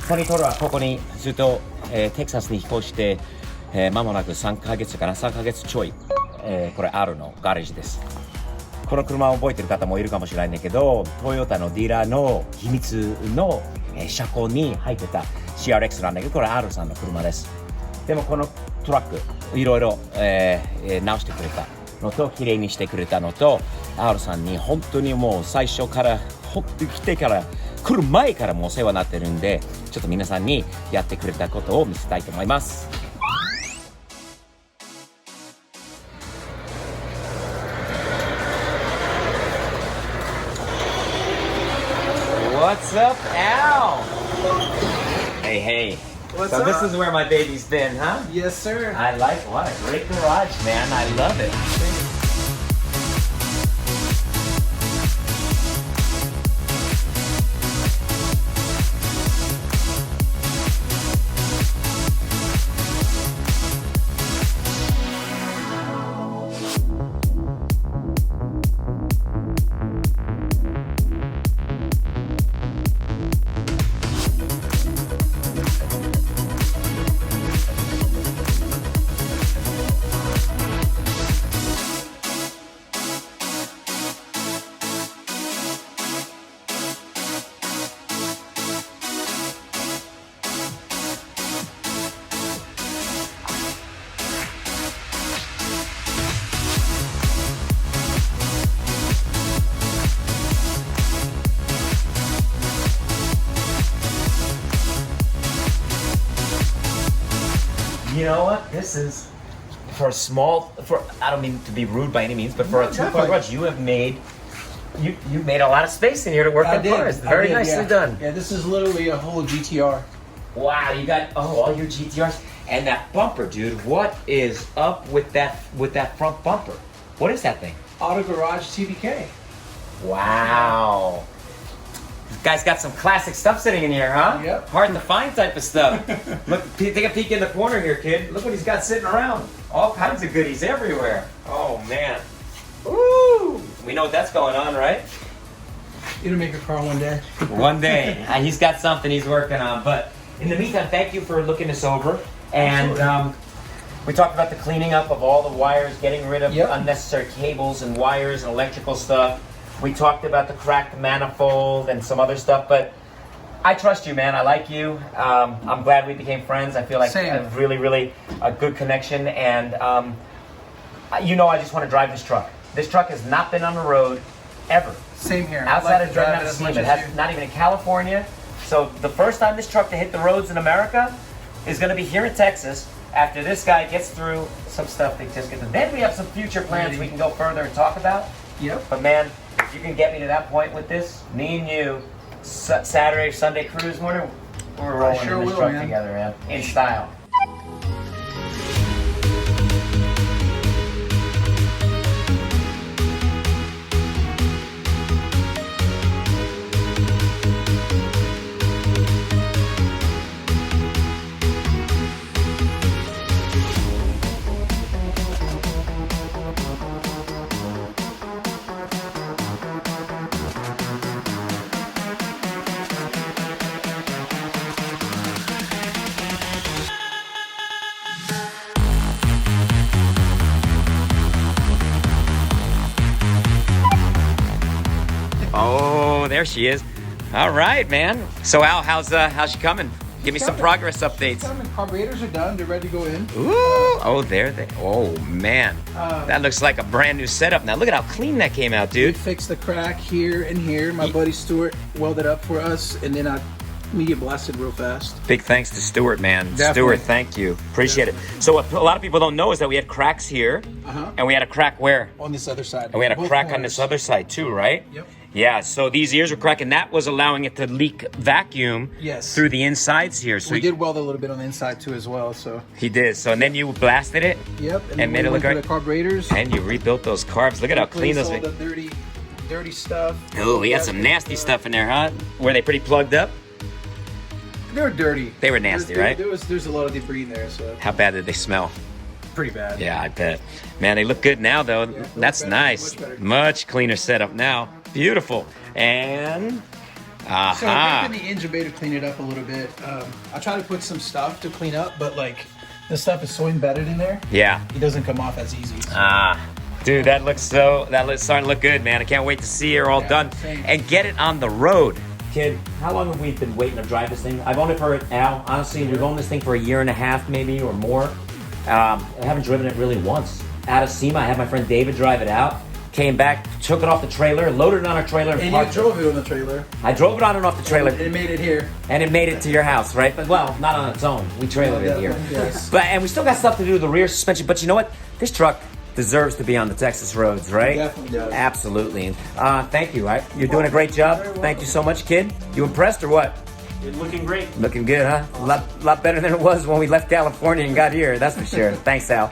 トニー・トロはここにずっと、テキサスに引っ越して、間もなく3ヶ月かな、3ヶ月ちょい、これ R のガレージです。この車を覚えてる方もいるかもしれないんだけど、トヨタのディーラーの秘密の、車庫に入ってた CRX なんだけど、これ R さんの車です。でもこのトラックいろいろ、直してくれたのと綺麗にしてくれたのと R さんに本当にもう最初から本当に来る前からもうお世話になってるんで、ちょっと皆さんにやってくれたことを見せたいと思います。What's up, Al? Hey, hey. What's So up? this is where my baby's been, huh? Yes, sir. I like what a great garage, man. I love it. You know what? This is for a small. I don't mean to be rude by any means, but for a two-car garage, you made a lot of space in here to work on cars. Very nicely done. Yeah, this is literally a whole GTR. Wow, you got all your GTRs and that bumper, dude. What is up with that front bumper? What is that thing? Auto Garage TBK. Wow. This guy's got some classic stuff sitting in here, huh? Yep. Hard to find type of stuff. Look, take a peek in the corner here, kid. Look what he's got sitting around. All kinds of goodies everywhere. Oh, man. Woo! We know what that's going on, right? It'll make a car one day. One day. He's got something he's working on. But in the meantime, thank you for looking us over. And we talked about the cleaning up of all the wires, getting rid of unnecessary cables and wires and electrical stuff. We talked about the cracked manifold and some other stuff, but I trust you, man. I like you. I'm glad we became friends. I feel like a really a good connection. And I just want to drive this truck. This truck has not been on the road ever. Same here. Outside of driving out of steam, it has not even in California. So the first time this truck to hit the roads in America is going to be here in Texas. After this guy gets through some stuff, they just get to. Then we have some future plans we can go further and talk about. Yep. But man, if you can get me to that point with this, me and you, Saturday, Sunday cruise morning, we're rolling in this truck together, man, in style. Oh, there she is. All right, man. So Al, how's she coming? Give me some progress updates. Carburetors are done. They're ready to go in. Ooh, oh, there they. Oh man, that looks like a brand new setup. Now look at how clean that came out, dude. We fixed the crack here and here. My buddy Stuart welded up for us, and then I media blasted real fast. Big thanks to Stuart, man. Definitely. Stuart, thank you. Appreciate it. So what a lot of people don't know is that we had cracks here, and we had a crack where? On this other side. And we had a crack on this other side too, right? Yep. Yeah, so these ears were cracking. That was allowing it to leak vacuum through the insides here. So we did weld a little bit on the inside too as well. So he did. So and then you blasted it. Yep. And made it look like the carburetors. And you rebuilt those carbs. Look at how clean those are. All the dirty stuff. Oh, we got some nasty stuff in there, huh? Were they pretty plugged up? They were dirty. They were nasty, right? There's a lot of debris in there. So how bad did they smell? Pretty bad. Yeah, I bet. Man, they look good now, though. Yeah, that's better, nice. Much cleaner setup now. Beautiful. And So Aha. I'm making the engine bay to clean it up a little bit. I try to put some stuff to clean up, but like the stuff is so embedded in there, Yeah. it doesn't come off as easy. Dude, that looks starting to look good, man. I can't wait to see her all done same. and get it on the road. Kid, how long have we been waiting to drive this thing? I've owned it for, Al, honestly, we've owned this thing for a year and a half maybe or more. I haven't driven it really once. Out of SEMA, I had my friend David drive it out. Came back, took it off the trailer, loaded it on our trailer, And you parked drove it on the trailer. I drove it on and off the trailer, It made it here. and it made it to your house, right? But well, not on its own. We trailered it here. Yes. And we still got stuff to do to the rear suspension. But you know what? This truck deserves to be on the Texas roads, right? It definitely does. Absolutely. Thank you. You're doing a great job. Thank you so much, kid. You impressed or what? It's looking great. Looking good, huh? A lot better than it was when we left California and got here. That's for sure. Thanks, Al.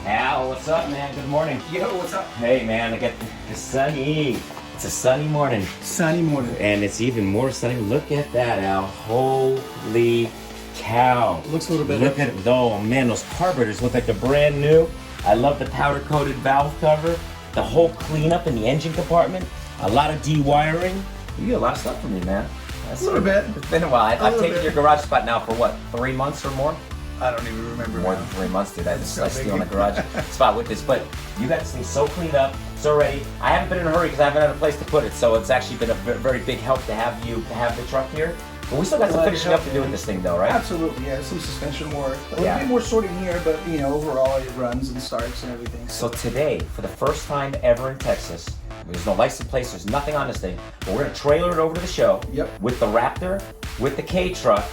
Al, what's up, man? Good morning. Yo, what's up? Hey, man, I got the sunny. It's a sunny morning. Sunny morning. And it's even more sunny. Look at that, Al. Holy cow. Looks a little better. Look at, oh man, those carburetors look like they're brand new. I love the powder coated valve cover. The whole cleanup in the engine compartment. A lot of de-wiring. You get a lot of stuff from me, man. That's A little bit. It's been a while. I've little taken bit. your garage spot now for what, 3 months or more? I don't even remember. More now. than 3 months, dude. I just so I steal in the big. garage spot with this. But you got this thing so cleaned up, so ready. I haven't been in a hurry because I haven't had a place to put it. So it's actually been a very big help to have you have the truck here. But we still got some Glad to finishing up help to do with this thing, though, right? Absolutely, yeah. Some suspension work. A little Yeah. bit more sorting here, but you know, overall it runs and starts and everything. So today, for the first time ever in Texas, there's no license plate, there's nothing on this thing, but we're gonna trailer it over to the show Yep. with the Raptor, with the K truck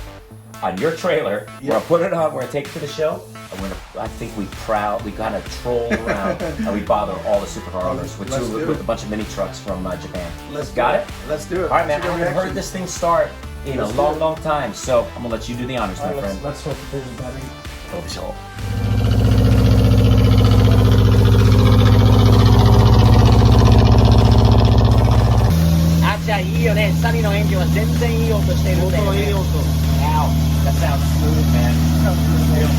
on your trailer. We're gonna put it on, we're gonna take it to the show, and I think we kind of troll around and we bother all the supercar owners with Let's do with it. a bunch of mini trucks from Japan. Let's Got do it? Let's do it. All right, man, I See the haven't heard reaction. this thing start in Let's a do long, it. long time, so I'm gonna let you do the honors, All my right, friend. let's hope that there's a battery. Go the show. じゃあいいよね。サニーのエンジンは全然いい音してるんだよね。いい音。Wow, that sounds smooth, man.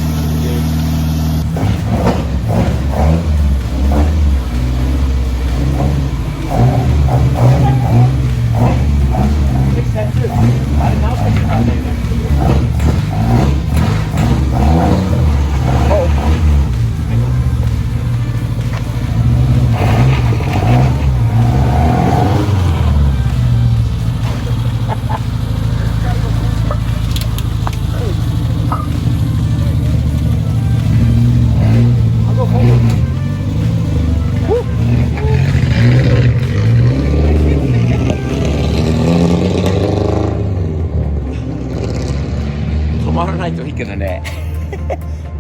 Fix that too. I didn't know if you had that. Oh. 止まらないといいけどね。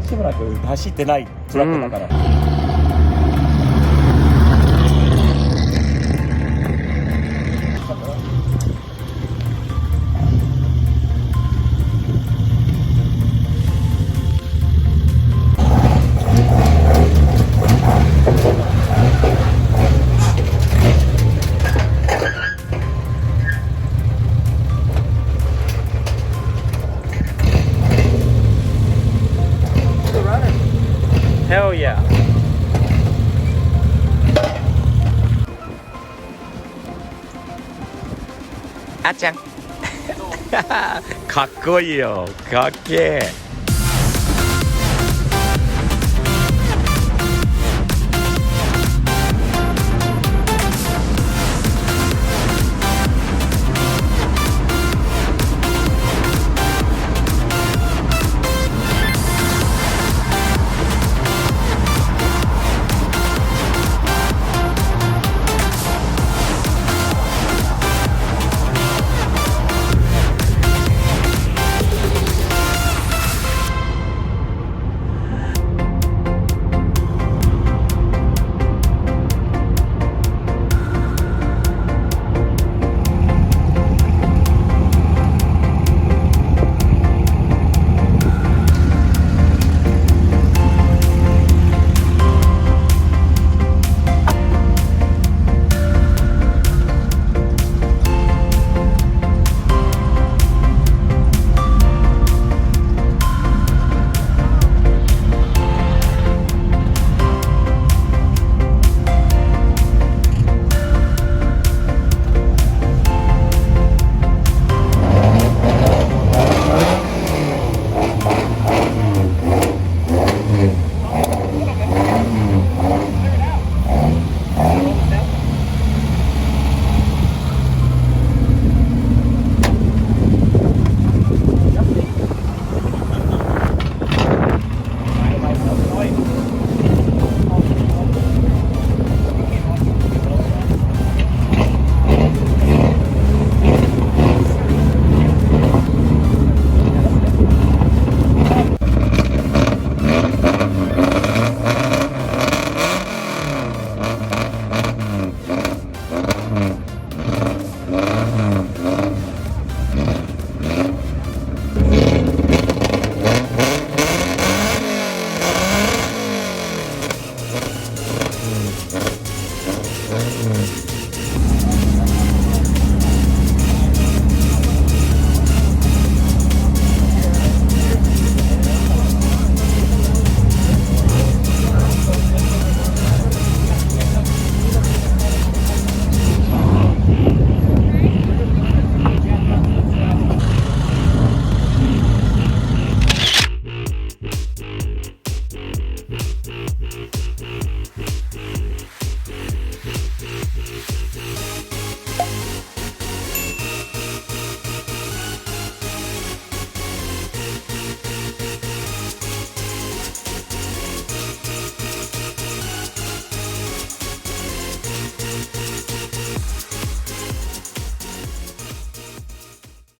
しばらく走ってないトラックだから。Hell yeah. あっちゃんかっこいいよかっけえ